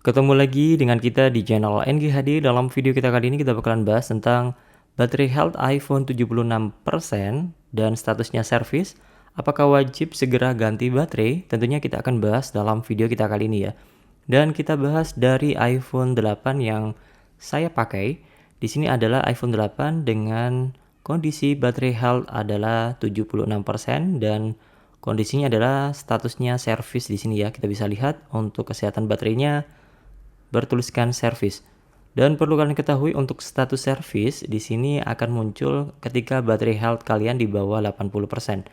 Ketemu lagi dengan kita di channel NGHD. Dalam video kita kali ini kita bakalan bahas tentang baterai health iPhone 76% dan statusnya servis. Apakah wajib segera ganti baterai? Tentunya kita akan bahas dalam video kita kali ini ya. Dan kita bahas dari iPhone 8 yang saya pakai. Di sini adalah iPhone 8 dengan kondisi baterai health adalah 76% dan kondisinya adalah statusnya servis di sini ya. Kita bisa lihat untuk kesehatan baterainya bertuliskan servis. Dan perlu kalian ketahui untuk status servis di sini akan muncul ketika baterai health kalian di bawah 80%.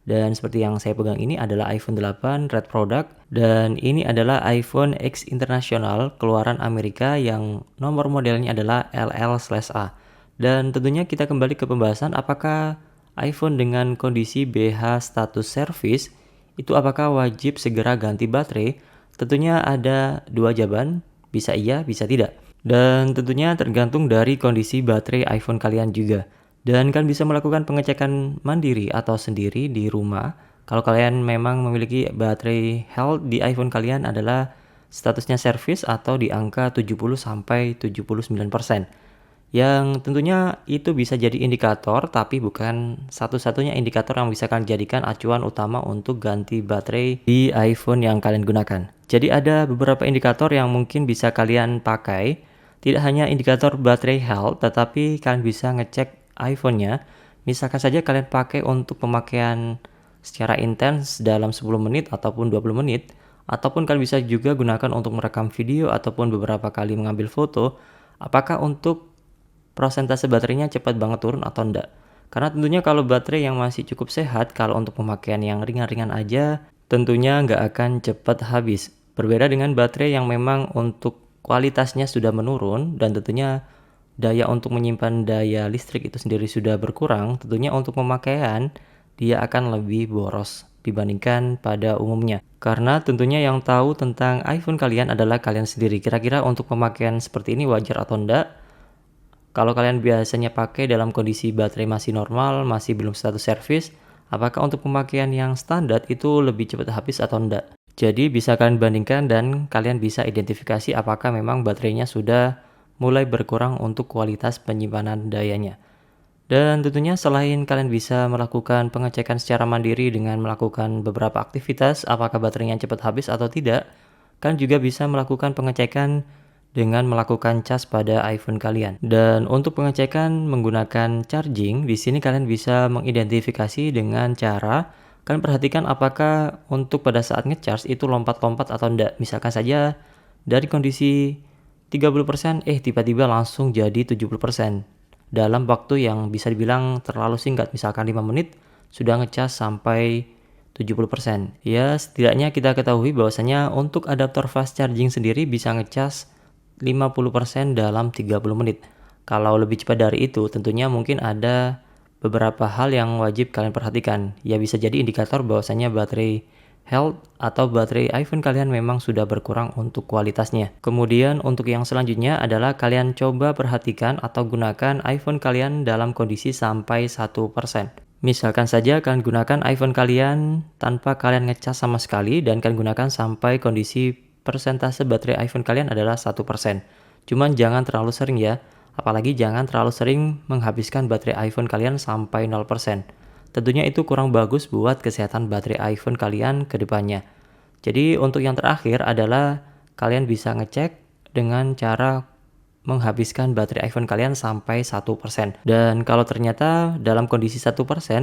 Dan seperti yang saya pegang ini adalah iPhone 8 Red Product dan ini adalah iPhone X International keluaran Amerika yang nomor modelnya adalah LL/A. Dan tentunya kita kembali ke pembahasan apakah iPhone dengan kondisi BH status service itu apakah wajib segera ganti baterai? Tentunya ada dua jawaban, bisa iya, bisa tidak. Dan tentunya tergantung dari kondisi baterai iPhone kalian juga. Dan kalian bisa melakukan pengecekan mandiri atau sendiri di rumah. Kalau kalian memang memiliki baterai health di iPhone kalian adalah statusnya service atau di angka 70-79%. Yang tentunya itu bisa jadi indikator, tapi bukan satu-satunya indikator yang bisa kalian jadikan acuan utama untuk ganti baterai di iPhone yang kalian gunakan. Jadi ada beberapa indikator yang mungkin bisa kalian pakai. Tidak hanya indikator baterai health, tetapi kalian bisa ngecek iPhone-nya. Misalkan saja kalian pakai untuk pemakaian secara intens dalam 10 menit ataupun 20 menit, ataupun kalian bisa juga gunakan untuk merekam video ataupun beberapa kali mengambil foto. Apakah untuk persentase baterainya cepat banget turun atau enggak? Karena tentunya kalau baterai yang masih cukup sehat, kalau untuk pemakaian yang ringan-ringan aja, tentunya nggak akan cepat habis. Berbeda dengan baterai yang memang untuk kualitasnya sudah menurun dan tentunya daya untuk menyimpan daya listrik itu sendiri sudah berkurang, tentunya untuk pemakaian dia akan lebih boros dibandingkan pada umumnya. Karena tentunya yang tahu tentang iPhone kalian adalah kalian sendiri. Kira-kira untuk pemakaian seperti ini wajar atau enggak? Kalau kalian biasanya pakai dalam kondisi baterai masih normal, masih belum status servis, apakah untuk pemakaian yang standar itu lebih cepat habis atau enggak? Jadi bisa kalian bandingkan dan kalian bisa identifikasi apakah memang baterainya sudah mulai berkurang untuk kualitas penyimpanan dayanya. Dan tentunya selain kalian bisa melakukan pengecekan secara mandiri dengan melakukan beberapa aktivitas apakah baterainya cepat habis atau tidak, kalian juga bisa melakukan pengecekan dengan melakukan cas pada iPhone kalian. Dan untuk pengecekan menggunakan charging, di sini kalian bisa mengidentifikasi dengan cara kalian perhatikan apakah untuk pada saat ngecharge itu lompat-lompat atau enggak. Misalkan saja dari kondisi 30% tiba-tiba langsung jadi 70% dalam waktu yang bisa dibilang terlalu singkat, misalkan 5 menit sudah ngecas sampai 70%. Ya, setidaknya kita ketahui bahwasanya untuk adaptor fast charging sendiri bisa ngecas 50% dalam 30 menit. Kalau lebih cepat dari itu, tentunya mungkin ada beberapa hal yang wajib kalian perhatikan. Ya bisa jadi indikator bahwasanya baterai health atau baterai iPhone kalian memang sudah berkurang untuk kualitasnya. Kemudian untuk yang selanjutnya adalah kalian coba perhatikan atau gunakan iPhone kalian dalam kondisi sampai 1%. Misalkan saja kalian gunakan iPhone kalian tanpa kalian ngecas sama sekali dan kalian gunakan sampai kondisi persentase baterai iPhone kalian adalah 1%. Cuman jangan terlalu sering ya. Apalagi jangan terlalu sering menghabiskan baterai iPhone kalian sampai 0%. Tentunya itu kurang bagus buat kesehatan baterai iPhone kalian ke depannya. Jadi untuk yang terakhir adalah kalian bisa ngecek dengan cara menghabiskan baterai iPhone kalian sampai 1%. Dan kalau ternyata dalam kondisi 1%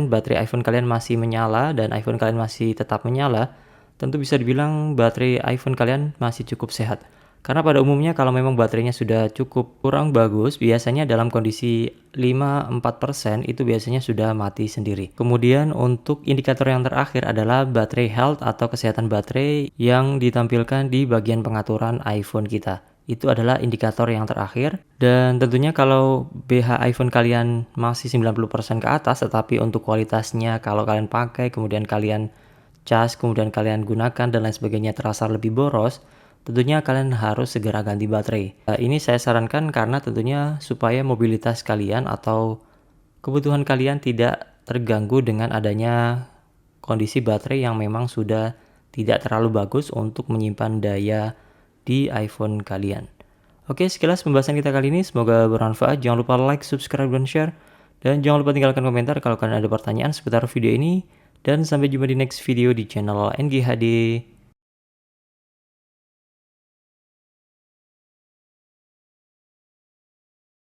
baterai iPhone kalian masih menyala dan iPhone kalian masih tetap menyala, tentu bisa dibilang baterai iPhone kalian masih cukup sehat. Karena pada umumnya kalau memang baterainya sudah cukup kurang bagus, biasanya dalam kondisi 5-4% itu biasanya sudah mati sendiri. Kemudian untuk indikator yang terakhir adalah baterai health atau kesehatan baterai yang ditampilkan di bagian pengaturan iPhone kita. Itu adalah indikator yang terakhir dan tentunya kalau BH iPhone kalian masih 90% ke atas tetapi untuk kualitasnya kalau kalian pakai kemudian kalian cas, kemudian kalian gunakan dan lain sebagainya terasa lebih boros, tentunya kalian harus segera ganti baterai. Ini saya sarankan karena tentunya supaya mobilitas kalian atau kebutuhan kalian tidak terganggu dengan adanya kondisi baterai yang memang sudah tidak terlalu bagus untuk menyimpan daya di iPhone kalian. Oke, sekilas pembahasan kita kali ini, semoga bermanfaat. Jangan lupa like, subscribe, dan share. Dan jangan lupa tinggalkan komentar kalau kalian ada pertanyaan seputar video ini. Dan sampai jumpa di next video di channel NGHD.